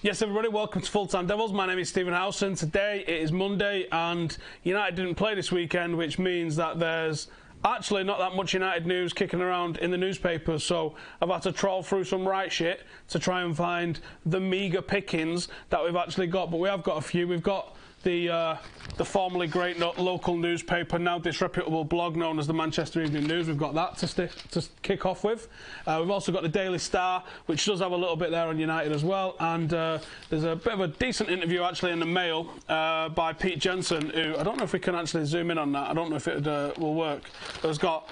Yes, everybody, welcome to Full Time Devils. My name is Stephen Howson. Today it is Monday and United didn't play this weekend, which means that there's actually not that much United news kicking around in the newspapers, so I've had to trawl through some right shit to try and find the meagre pickings that we've actually got. But we have got a few. We've got the formerly great local newspaper, now disreputable blog known as the Manchester Evening News. We've got that to kick off with. We've also got the Daily Star, which does have a little bit there on United as well. And there's a bit of a decent interview actually in the Mail by Pete Jensen, who I don't know if we can actually zoom in on that. I don't know if it will work. But it's got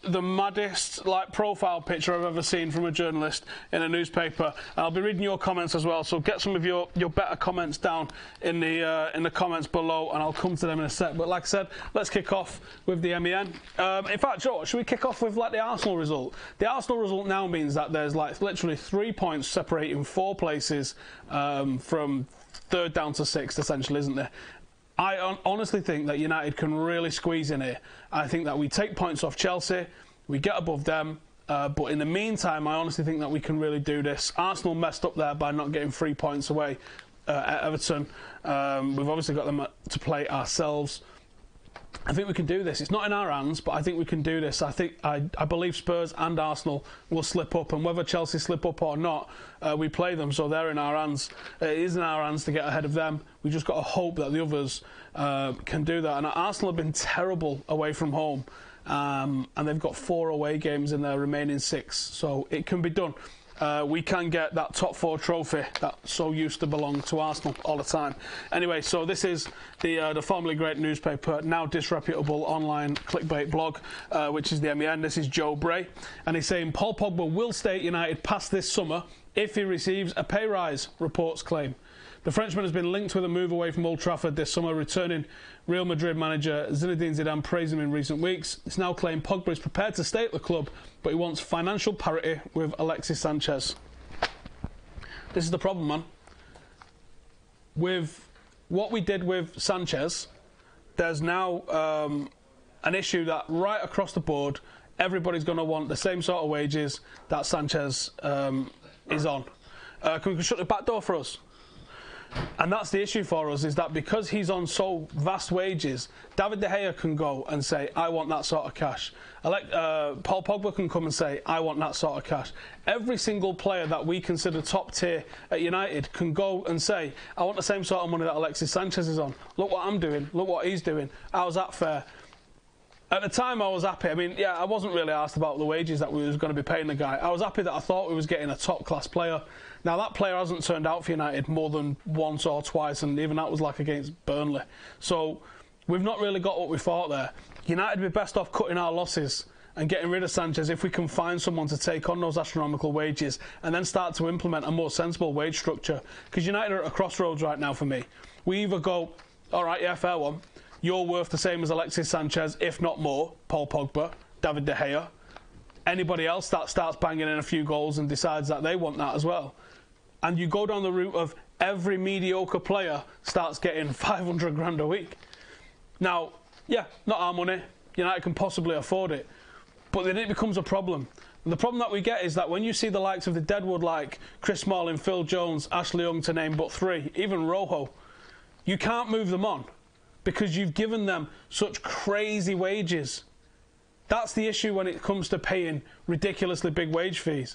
the maddest profile picture I've ever seen from a journalist in a newspaper. And I'll be reading your comments as well, so get some of your better comments down in the comments below, and I'll come to them in a sec. But like I said, let's kick off with the MEN. In fact, Joe, should we kick off with the Arsenal result? The Arsenal result now means that there's literally 3 points separating 4 places from 3rd down to 6th, essentially, isn't there? I honestly think that United can really squeeze in here. I think that we take points off Chelsea, we get above them, but in the meantime, I honestly think that we can really do this. Arsenal messed up there by not getting 3 points away at Everton. We've obviously got them to play ourselves. I think we can do this. It's not in our hands, but I think we can do this. I believe Spurs and Arsenal will slip up, and whether Chelsea slip up or not, we play them, so they're in our hands. It is in our hands to get ahead of them. We just got to hope that the others can do that. And Arsenal have been terrible away from home, and they've got 4 away games in their remaining 6, so it can be done. We can get that top 4 trophy that so used to belong to Arsenal all the time. Anyway, so this is the formerly great newspaper, now disreputable online clickbait blog, which is the MEN. This is Joe Bray, and he's saying Paul Pogba will stay at United past this summer if he receives a pay rise, reports claim. The Frenchman has been linked with a move away from Old Trafford this summer, returning Real Madrid manager Zinedine Zidane praised him in recent weeks. It's now claimed Pogba is prepared to stay at the club, but he wants financial parity with Alexis Sanchez. This is the problem, man. With what we did with Sanchez, there's now an issue that right across the board, everybody's going to want the same sort of wages that Sanchez is on. Can we shut the back door for us? And that's the issue for us, is that because he's on so vast wages, David De Gea can go and say, I want that sort of cash. Paul Pogba can come and say, I want that sort of cash. Every single player that we consider top tier at United can go and say, I want the same sort of money that Alexis Sanchez is on. Look what I'm doing. Look what he's doing. How's that fair? At the time, I was happy. I mean, yeah, I wasn't really asked about the wages that we was going to be paying the guy. I was happy that I thought we was getting a top-class player. Now, that player hasn't turned out for United more than once or twice, and even that was against Burnley. So, we've not really got what we thought there. United would be best off cutting our losses and getting rid of Sanchez if we can find someone to take on those astronomical wages and then start to implement a more sensible wage structure. Because United are at a crossroads right now for me. We either go, all right, yeah, fair one. You're worth the same as Alexis Sanchez, if not more, Paul Pogba, David De Gea. Anybody else that starts banging in a few goals and decides that they want that as well. And you go down the route of every mediocre player starts getting 500 grand a week. Now, yeah, not our money. United can possibly afford it. But then it becomes a problem. And the problem that we get is that when you see the likes of the Deadwood, like Chris Smalling, Phil Jones, Ashley Young, to name but 3, even Rojo, you can't move them on, because you've given them such crazy wages. That's the issue when it comes to paying ridiculously big wage fees.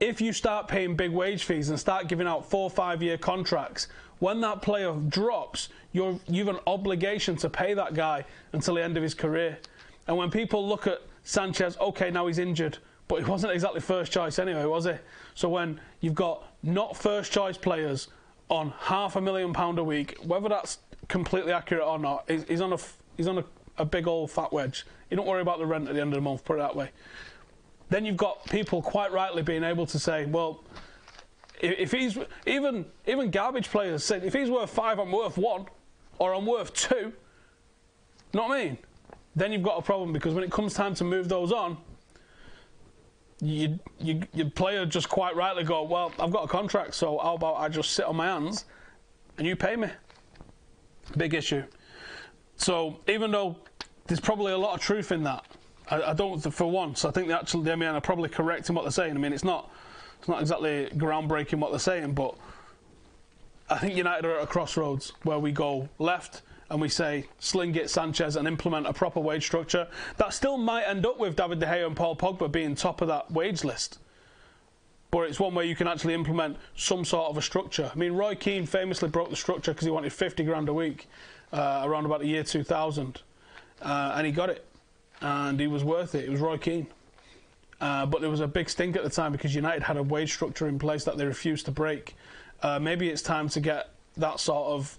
If you start paying big wage fees and start giving out 4 or 5 year contracts, when that player drops, you've an obligation to pay that guy until the end of his career. And when people look at Sanchez, okay, now he's injured, but he wasn't exactly first choice anyway, was he? So when you've got not first choice players on £500,000 a week, whether that's completely accurate or not, he's on a big old fat wedge. You don't worry about the rent at the end of the month, put it that way. Then you've got people quite rightly being able to say, well, if he's even garbage players said, if he's worth 5, I'm worth 1, or I'm worth 2. Know what I mean? Then you've got a problem, because when it comes time to move those on, your player just quite rightly go, well, I've got a contract, so how about I just sit on my hands and you pay me? Big issue. So even though there's probably a lot of truth in that, I don't, for once, I think the MEN are probably correct in what they're saying. I mean, it's not exactly groundbreaking what they're saying, but I think United are at a crossroads where we go left and we say, sling it, Sanchez, and implement a proper wage structure. That still might end up with David De Gea and Paul Pogba being top of that wage list. But it's one where you can actually implement some sort of a structure. I mean, Roy Keane famously broke the structure because he wanted 50 grand a week around about the year 2000. And he got it. And he was worth it. It was Roy Keane. But there was a big stink at the time because United had a wage structure in place that they refused to break. Maybe it's time to get that sort of,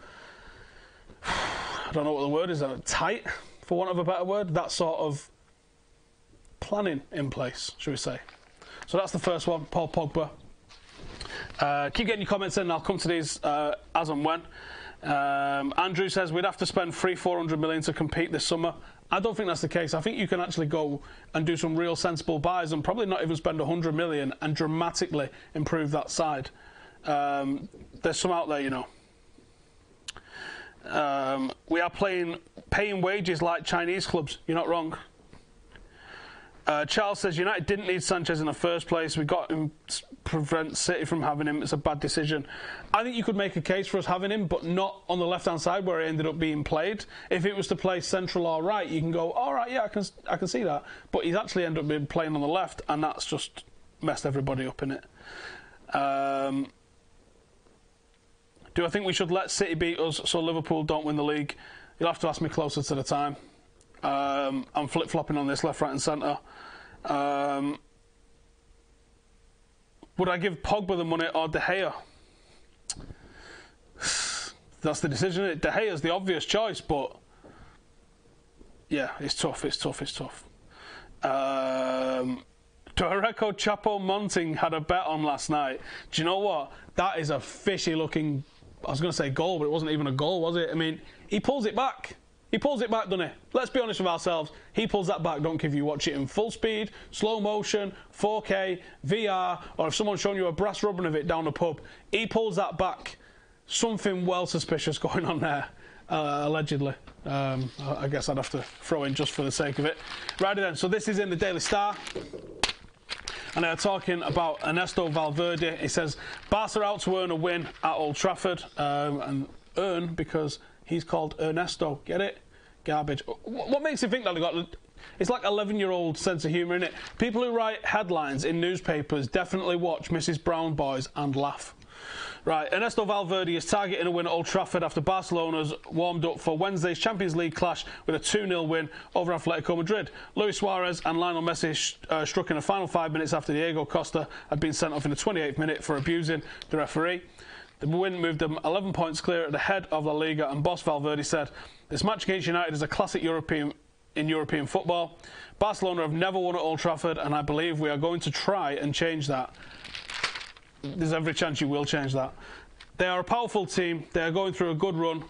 I don't know what the word is, tight, for want of a better word, that sort of planning in place, should we say. So that's the first one, Paul Pogba. Keep getting your comments in and I'll come to these as and when. Andrew says we'd have to spend 300-400 million to compete this summer. I don't think that's the case. I think you can actually go and do some real sensible buys and probably not even spend 100 million and dramatically improve that side. There's some out there, you know. We are paying wages like Chinese clubs. You're not wrong. Charles says United didn't need Sanchez in the first place. We got him to prevent City from having him. It's a bad decision. I think you could make a case for us having him, but not on the left-hand side where he ended up being played. If it was to play central or right, you can go, all right, yeah, I can see that. But he's actually ended up being playing on the left, and that's just messed everybody up in it. Do I think we should let City beat us so Liverpool don't win the league? You'll have to ask me closer to the time. I'm flip-flopping on this left, right and centre. Would I give Pogba the money or De Gea? That's the decision, isn't it? De Gea's the obvious choice, but yeah, it's tough. Do I record Chapo Monting had a bet on last night? Do you know what? That is a fishy-looking, I was going to say goal, but it wasn't even a goal, was it? I mean, he pulls it back. He pulls it back, doesn't he? Let's be honest with ourselves. He pulls that back. Don't care if you watch it in full speed, slow motion, 4K, VR, or if someone's showing you a brass rubbing of it down the pub. He pulls that back. Something well suspicious going on there, allegedly. I guess I'd have to throw in just for the sake of it. Right then, so this is in the Daily Star. And they're talking about Ernesto Valverde. He says, Barca out to earn a win at Old Trafford. And earn because he's called Ernesto. Get it? Garbage. What makes you think that they got... It's like 11-year-old sense of humour, innit? People who write headlines in newspapers definitely watch Mrs. Brown Boys and laugh. Right, Ernesto Valverde is targeting a win at Old Trafford after Barcelona's warmed up for Wednesday's Champions League clash with a 2-0 win over Atletico Madrid. Luis Suarez and Lionel Messi struck in the final 5 minutes after Diego Costa had been sent off in the 28th minute for abusing the referee. The win moved them 11 points clear at the head of La Liga, and boss Valverde said, "This match against United is a classic European football. Barcelona have never won at Old Trafford, and I believe we are going to try and change that." There's every chance you will change that. They are a powerful team. They are going through a good run.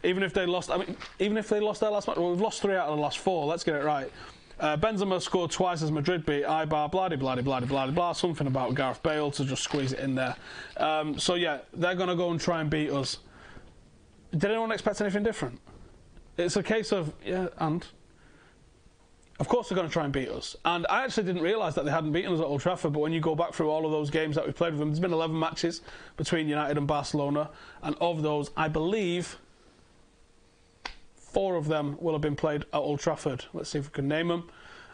Even if they lost, even if they lost their last match, well, we've lost 3 out of the last 4. Let's get it right. Benzema scored twice as Madrid beat Eibar, blah, something about Gareth Bale to just squeeze it in there. So yeah, they're going to go and try and beat us. Did anyone expect anything different? It's a case of, yeah, and of course they're going to try and beat us. And I actually didn't realise that they hadn't beaten us at Old Trafford, but when you go back through all of those games that we've played with them, there's been 11 matches between United and Barcelona, and of those, I believe 4 of them will have been played at Old Trafford. Let's see if we can name them.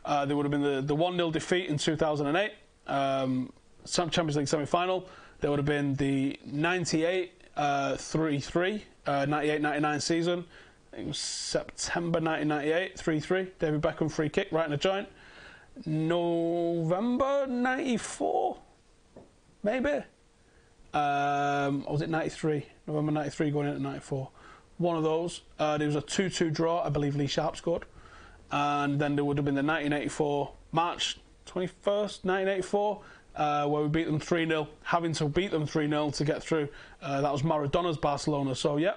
There would have been the 1-0 defeat in 2008, Champions League semi-final. There would have been the 98 3-3, 98-99 season. It was September 1998, 3-3. David Beckham free kick right in the joint. November 94, maybe. Or was it 93? November 93 going into 94. One of those. There was a 2-2 draw. I believe Lee Sharp scored. And then there would have been the 1984, March 21st, 1984, where we beat them 3-0, having to beat them 3-0 to get through. That was Maradona's Barcelona. So, yeah,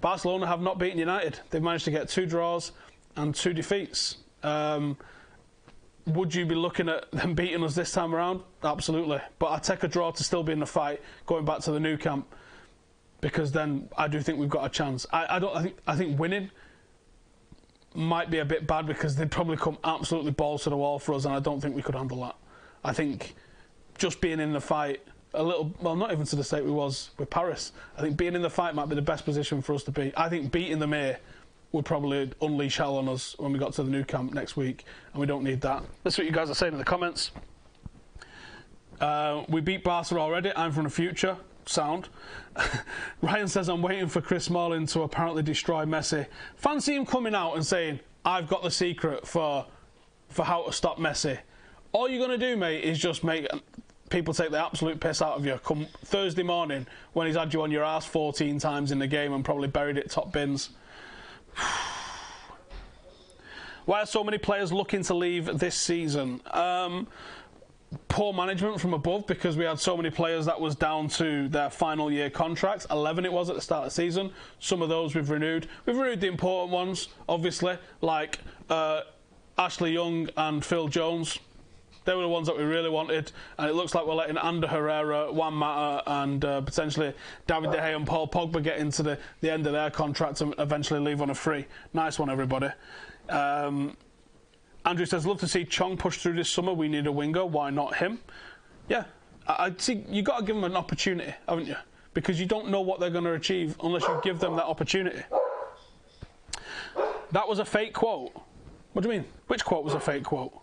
Barcelona have not beaten United. They've managed to get 2 draws and 2 defeats. Would you be looking at them beating us this time around? Absolutely. But I take a draw to still be in the fight, going back to the new camp, because then I do think we've got a chance. I think winning might be a bit bad because they'd probably come absolutely balls to the wall for us, and I don't think we could handle that. I think just being in the fight a little, well, not even to the state we was with Paris. I think being in the fight might be the best position for us to be. I think beating them here would probably unleash hell on us when we got to the new camp next week, and we don't need that. Let's see what you guys are saying in the comments. We beat Barca already. I'm from the future. Sound. Ryan says, I'm waiting for Chris Smalling to apparently destroy Messi. Fancy him coming out and saying, I've got the secret for how to stop Messi. All you're going to do, mate, is just make people take the absolute piss out of you come Thursday morning when he's had you on your ass 14 times in the game and probably buried it top bins. Why are so many players looking to leave this season? Poor management from above, because we had so many players that was down to their final year contracts. 11 it was at the start of the season. Some of those we've renewed. We've renewed the important ones, obviously, like Ashley Young and Phil Jones. They were the ones that we really wanted, and it looks like we're letting Ander Herrera, Juan Mata, and potentially David De Gea and Paul Pogba get into the end of their contract and eventually leave on a free. Nice one, everybody. Andrew says, love to see Chong push through this summer. We need a winger. Why not him? Yeah, I see. You got to give them an opportunity, haven't you? Because you don't know what they're going to achieve unless you give them that opportunity. That was a fake quote. What do you mean? Which quote was a fake quote?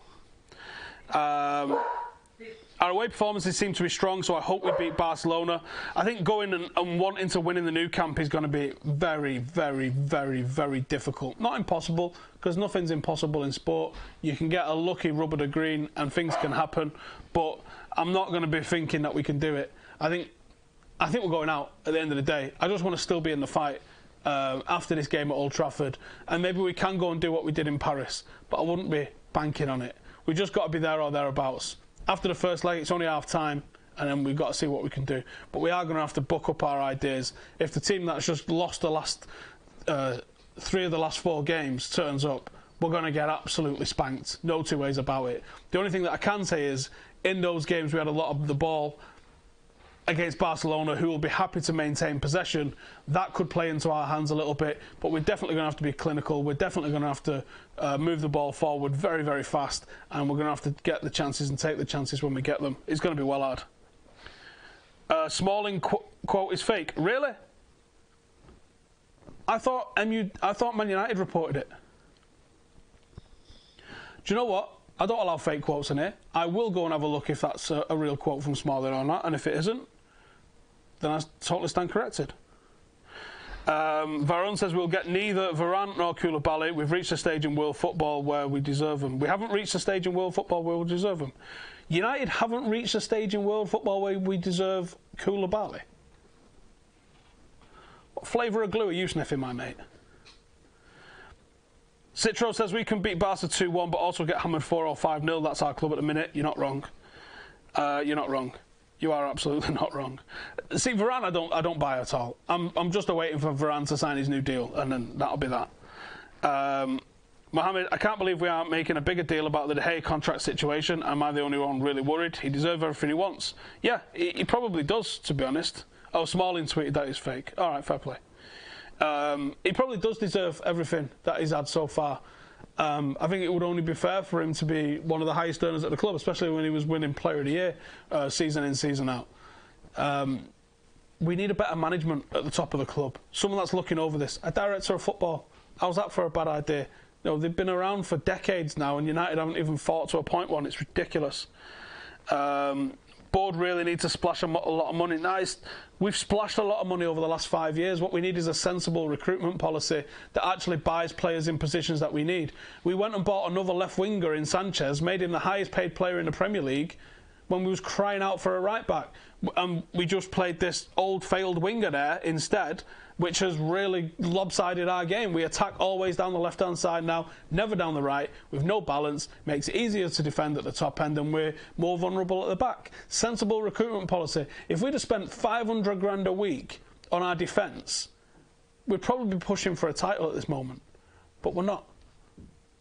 Our away performances seem to be strong, so I hope we beat Barcelona. I think going and wanting to win in the new camp is going to be very, very, very, very difficult. Not impossible, because nothing's impossible in sport. You can get a lucky rubber to green and things can happen, but I'm not going to be thinking that we can do it. I think we're going out at the end of the day. I just want to still be in the fight after this game at Old Trafford, and maybe we can go and do what we did in Paris, but I wouldn't be banking on it. We just got to be there or thereabouts. After the first leg, it's only half time, and then we've got to see what we can do. But we are going to have to buck up our ideas. If the team that's just lost the last 3 of the last 4 games turns up, we're going to get absolutely spanked. No two ways about it. The only thing that I can say is, in those games we had a lot of the ball against Barcelona, who will be happy to maintain possession. That could play into our hands a little bit, but we're definitely going to have to be clinical. We're definitely going to have to move the ball forward very, very fast, and we're going to have to get the chances and take the chances when we get them. It's going to be well hard. Smalling quote is fake. Really? I thought Man United reported it. Do you know what? I don't allow fake quotes in here. I will go and have a look if that's a real quote from Smalling or not, and if it isn't, then I totally stand corrected. Varane says we'll get neither Varane nor Koulibaly. We've reached a stage in world football where we deserve them. We haven't reached a stage in world football where we deserve them. United haven't reached a stage in world football where we deserve Koulibaly. What flavour of glue are you sniffing, my mate? Citro says we can beat Barca 2-1 but also get hammered 4 or 5-0. That's our club at the minute. You're not wrong. You're not wrong. You are absolutely not wrong. See, Varane, I don't buy at all. I'm just waiting for Varane to sign his new deal, and then that'll be that. Mohammed, I can't believe we aren't making a bigger deal about the De Gea contract situation. Am I the only one really worried? He deserves everything he wants. Yeah, he probably does, to be honest. Oh, Smalling tweeted that is fake. All right, fair play. He probably does deserve everything that he's had so far. I think it would only be fair for him to be one of the highest earners at the club, especially when he was winning Player of the Year season in, season out. We need a better management at the top of the club. Someone that's looking over this. A director of football. How's that for a bad idea? You know, they've been around for decades now, and United haven't even fought to appoint one. It's ridiculous. Board really need to splash a lot of money. Nice. We've splashed a lot of money over the last 5 years. What we need is a sensible recruitment policy that actually buys players in positions that we need. We went and bought another left winger in Sanchez, made him the highest paid player in the Premier League when we was crying out for a right back. And we just played this old failed winger there instead, which has really lopsided our game. We attack always down the left-hand side now, never down the right, with no balance, makes it easier to defend at the top end, and we're more vulnerable at the back. Sensible recruitment policy. If we'd have spent 500 grand a week on our defence, we'd probably be pushing for a title at this moment. But we're not.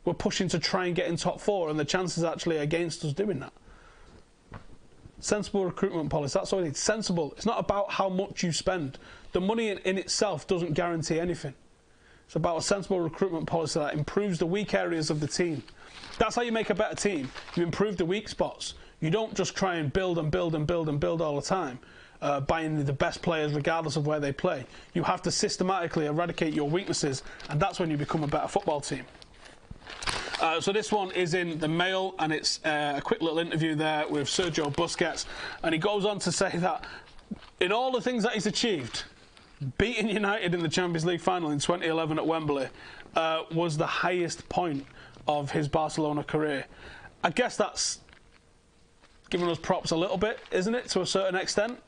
We're pushing to try and get in top 4, and the chances are actually against us doing that. Sensible recruitment policy, that's all we need. Sensible. It's not about how much you spend. The money in itself doesn't guarantee anything. It's about a sensible recruitment policy that improves the weak areas of the team. That's how you make a better team. You improve the weak spots. You don't just try and build and build and build and build all the time, buying the best players regardless of where they play. You have to systematically eradicate your weaknesses, and that's when you become a better football team. So this one is in the Mail, and it's a quick little interview there with Sergio Busquets, and he goes on to say that in all the things that he's achieved, beating United in the Champions League final in 2011 at Wembley was the highest point of his Barcelona career. I guess that's giving us props a little bit, isn't it, to a certain extent?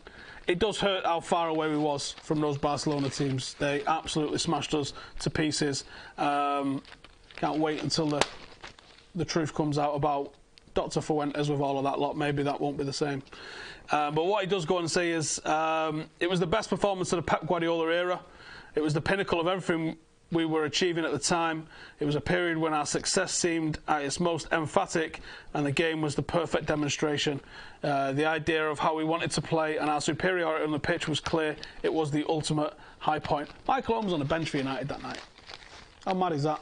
It does hurt how far away we was from those Barcelona teams. They absolutely smashed us to pieces. Can't wait until the truth comes out about Dr. Fuentes with all of that lot. Maybe that won't be the same. But what he does go on and say is it was the best performance of the Pep Guardiola era. It was the pinnacle of everything we were achieving at the time. It was a period when our success seemed at its most emphatic, and the game was the perfect demonstration. The idea of how we wanted to play and our superiority on the pitch was clear. It was the ultimate high point. Michael Owen was on the bench for United that night. How mad is that?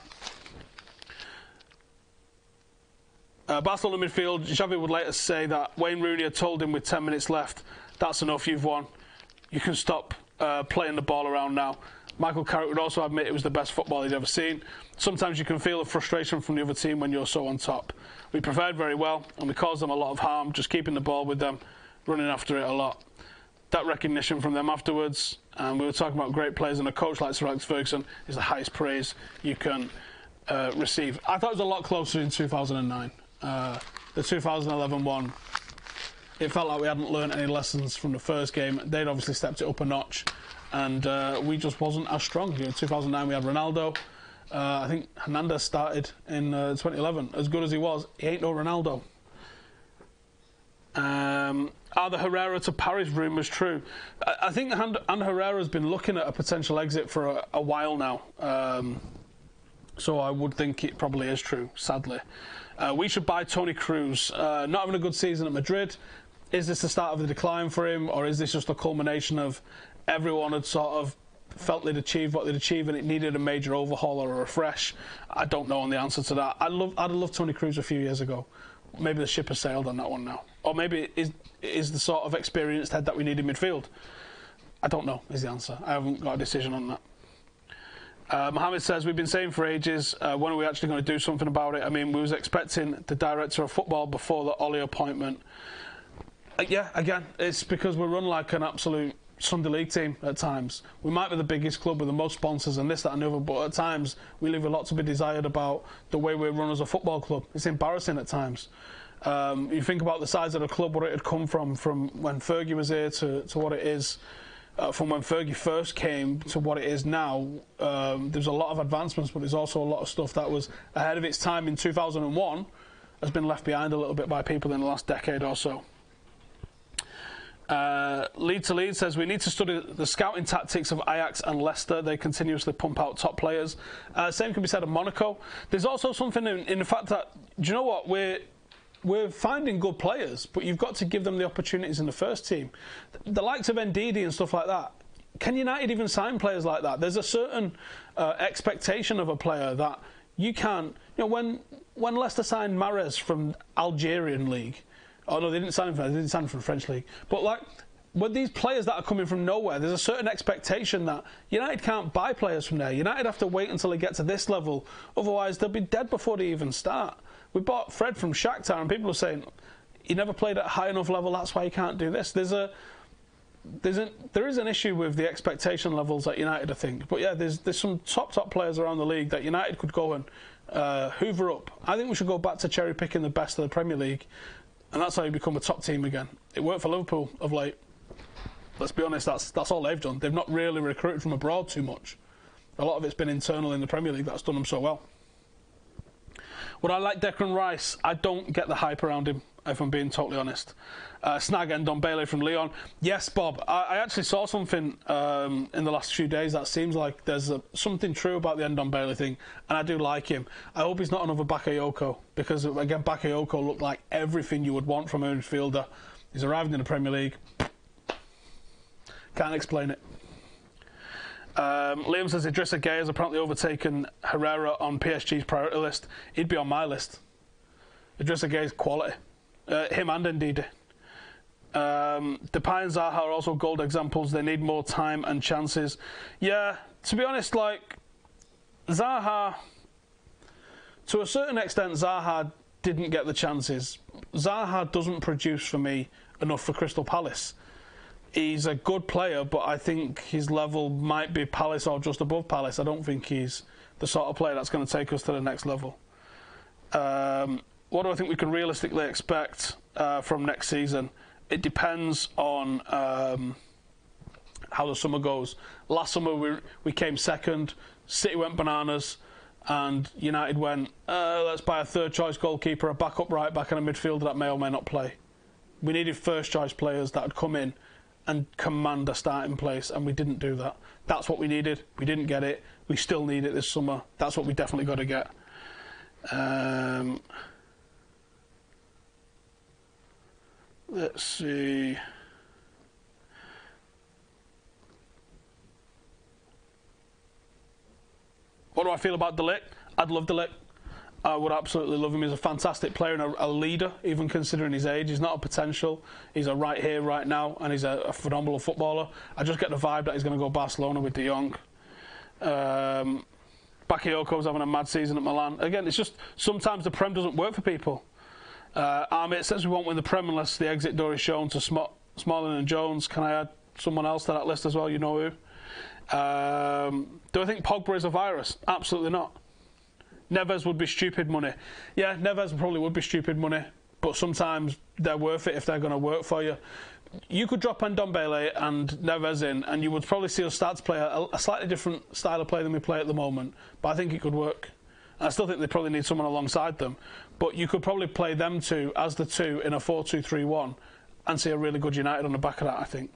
Barcelona midfield, Xavi would later say that Wayne Rooney had told him with 10 minutes left, that's enough, you've won. You can stop playing the ball around now. Michael Carrick would also admit it was the best football he'd ever seen. Sometimes you can feel the frustration from the other team when you're so on top. We prepared very well, and we caused them a lot of harm, just keeping the ball with them, running after it a lot. That recognition from them afterwards, and we were talking about great players, and a coach like Sir Alex Ferguson is the highest praise you can receive. I thought it was a lot closer in 2009. The 2011 one, it felt like we hadn't learned any lessons from the first game. They'd obviously stepped it up a notch, and we just wasn't as strong. In 2009 we had Ronaldo. I think Hernandez started in 2011. As good as he was, he ain't no Ronaldo. Are the Herrera to Paris rumours true? I think Ander Herrera's been looking at a potential exit for a while now. So I would think it probably is true, sadly. We should buy Toni Kroos. Not having a good season at Madrid. Is this the start of the decline for him, or is this just a culmination of everyone had sort of felt they'd achieved what they'd achieved and it needed a major overhaul or a refresh? I don't know on the answer to that. I'd have loved Toni Kroos a few years ago. Maybe the ship has sailed on that one now. Or maybe it is the sort of experienced head that we need in midfield. I don't know is the answer. I haven't got a decision on that. Mohammed says, we've been saying for ages, when are we actually going to do something about it? I mean, we was expecting the director of football before the Ollie appointment. Yeah, again, it's because we're run like an absolute Sunday League team at times. We might be the biggest club with the most sponsors and this, that and the other, but at times we leave a lot to be desired about the way we're run as a football club. It's embarrassing at times. You think about the size of the club, what it had come from when Fergie was here to what it is. From when Fergie first came to what it is now, there's a lot of advancements, but there's also a lot of stuff that was ahead of its time in 2001 has been left behind a little bit by people in the last decade or so. Lead to Lead says, we need to study the scouting tactics of Ajax and Leicester. They continuously pump out top players. Same can be said of Monaco. There's also something in the fact that, do you know what, we're finding good players, but you've got to give them the opportunities in the first team. The likes of Ndidi and stuff like that. Can United even sign players like that? There's a certain expectation of a player that you can't. You know, when Leicester signed Mahrez from Algerian League, oh no, they didn't sign him from the French League. But like, with these players that are coming from nowhere, there's a certain expectation that United can't buy players from there. United have to wait until they get to this level, otherwise they'll be dead before they even start. We bought Fred from Shakhtar, and people are saying he never played at a high enough level. That's why he can't do this. There is an issue with the expectation levels at United, I think. But yeah, there's some top players around the league that United could go and hoover up. I think we should go back to cherry picking the best of the Premier League, and that's how you become a top team again. It worked for Liverpool of late. Let's be honest, that's all they've done. They've not really recruited from abroad too much. A lot of it's been internal in the Premier League that's done them so well. Would I like Declan Rice? I don't get the hype around him, if I'm being totally honest. Snag and Ndombele from Lyon. Yes, Bob. I actually saw something in the last few days that seems like there's something true about the Ndombele thing, and I do like him. I hope he's not another Bakayoko, because, again, Bakayoko looked like everything you would want from a midfielder. He's arrived in the Premier League. Can't explain it. Liam says Idrissa Gueye has apparently overtaken Herrera on PSG's priority list. He'd be on my list. Idrissa Gueye's quality. Him and Ndidi. Depay and Zaha are also gold examples. They need more time and chances. Yeah, to be honest, like Zaha, to a certain extent, Zaha didn't get the chances. Zaha doesn't produce for me enough for Crystal Palace. He's a good player, but I think his level might be Palace or just above Palace. I don't think he's the sort of player that's going to take us to the next level. What do I think we can realistically expect from next season? It depends on how the summer goes. Last summer we came second, City went bananas, and United went, let's buy a third choice goalkeeper, a backup right back and a midfielder that may or may not play. We needed first choice players that would come in and command a starting place, and we didn't do that. That's what we needed. We didn't get it. We still need it this summer. That's what we definitely got to get. Let's see. What do I feel about De Ligt? I'd love De Ligt. I would absolutely love him. He's a fantastic player and a leader, even considering his age. He's not a potential. He's a right here, right now, and he's a phenomenal footballer. I just get the vibe that he's going to go Barcelona with De Jong. Bakayoko's having a mad season at Milan. Again, it's just sometimes the Prem doesn't work for people. Amit says we won't win the Prem unless the exit door is shown to Smalling and Jones. Can I add someone else to that list as well? You know who? Do I think Pogba is a virus? Absolutely not. Neves would be stupid money. Yeah, Neves probably would be stupid money, but sometimes they're worth it if they're going to work for you. You could drop Ndombele and Neves in, and you would probably see us start to play a slightly different style of play than we play at the moment, but I think it could work. I still think they probably need someone alongside them, but you could probably play them two as the two in a 4-2-3-1 and see a really good United on the back of that, I think.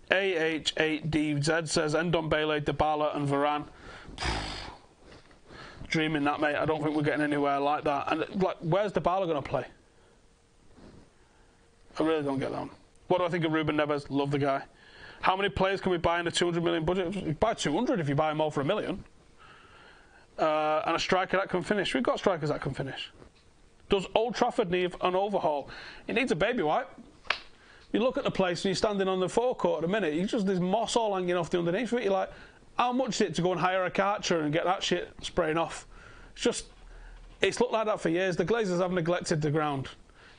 AH8DZ says Ndombele, Dybala and Varane. Dreaming that, mate. I don't think we're getting anywhere like that. And like, where's Dybala going to play? I really don't get that one. What do I think of Ruben Neves? Love the guy. How many players can we buy in a 200 million budget? You buy 200 if you buy them all for $1 million. And a striker that can finish. We've got strikers that can finish. Does Old Trafford need an overhaul? It needs a baby wipe. You look at the place and you're standing on the forecourt at a minute, there's moss all hanging off the underneath of it. You're like, how much is it to go and hire a Karcher and get that shit spraying off? It's looked like that for years. The Glazers have neglected the ground.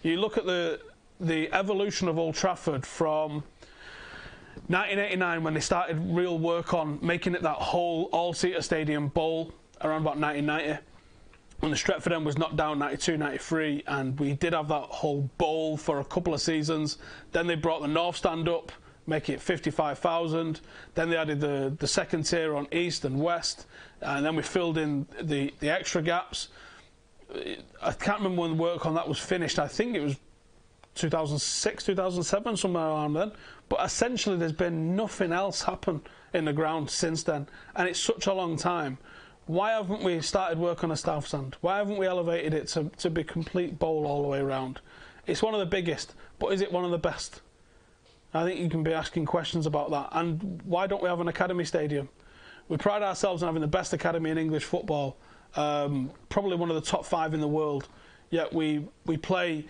You look at the evolution of Old Trafford from 1989 when they started real work on making it that whole all-seater stadium bowl around about 1990. When the Stretford end was knocked down 92, 93, and we did have that whole bowl for a couple of seasons. Then they brought the North Stand up, making it 55,000. Then they added the second tier on East and West, and then we filled in the extra gaps. I can't remember when the work on that was finished. I think it was 2006, 2007, somewhere around then. But essentially there's been nothing else happen in the ground since then, and it's such a long time. Why haven't we started work on a South Stand? Why haven't we elevated it to be complete bowl all the way around? It's one of the biggest, but is it one of the best? I think you can be asking questions about that. And why don't we have an academy stadium? We pride ourselves on having the best academy in English football, probably one of the top 5 in the world. Yet we play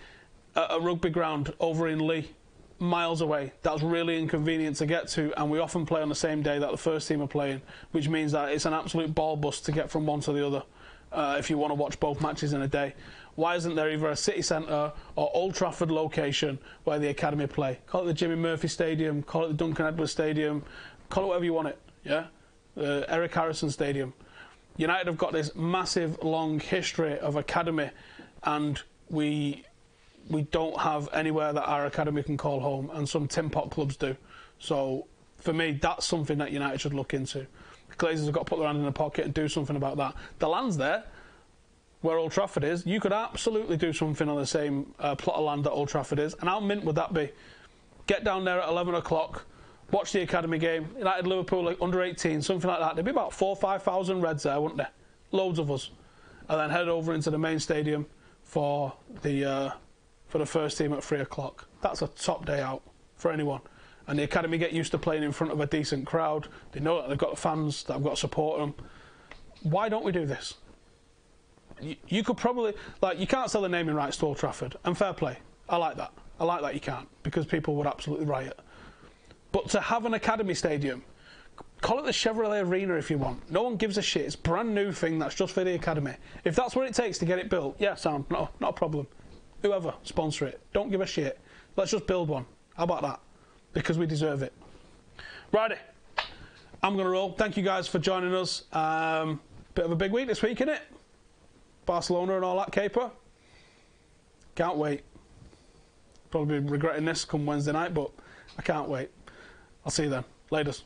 at a rugby ground over in Leigh, miles away. That's really inconvenient to get to, and we often play on the same day that the first team are playing, which means that it's an absolute ball bust to get from one to the other if you want to watch both matches in a day. Why isn't there either a city centre or Old Trafford location where the academy play? Call it the Jimmy Murphy Stadium, call it the Duncan Edwards Stadium, call it whatever you want it, yeah? Eric Harrison Stadium. United have got this massive long history of academy, and we don't have anywhere that our academy can call home, and some tin pot clubs do. So for me, that's something that United should look into. The Glazers have got to put their hand in the pocket and do something about that. The land's there, where Old Trafford is. You could absolutely do something on the same plot of land that Old Trafford is. And how mint would that be? Get down there at 11 o'clock, watch the academy game, United Liverpool, like under 18, something like that. There'd be about 4,000 or 5,000 Reds there, wouldn't there? Loads of us. And then head over into the main stadium for the first team at 3 o'clock. That's a top day out for anyone. And the academy get used to playing in front of a decent crowd. They know that they've got fans that have got to support them. Why don't we do this? you could probably, like, you can't sell the naming rights to Old Trafford, and fair play. I like that. I like that you can't, because people would absolutely riot. But to have an academy stadium, call it the Chevrolet Arena if you want. No one gives a shit. It's a brand new thing that's just for the academy. If that's what it takes to get it built, yeah, sound, not a problem. Whoever, sponsor it. Don't give a shit. Let's just build one. How about that? Because we deserve it. Righty. I'm going to roll. Thank you guys for joining us. Bit of a big week this week, innit? Barcelona and all that caper. Can't wait. Probably regretting this come Wednesday night, but I can't wait. I'll see you then. Laters.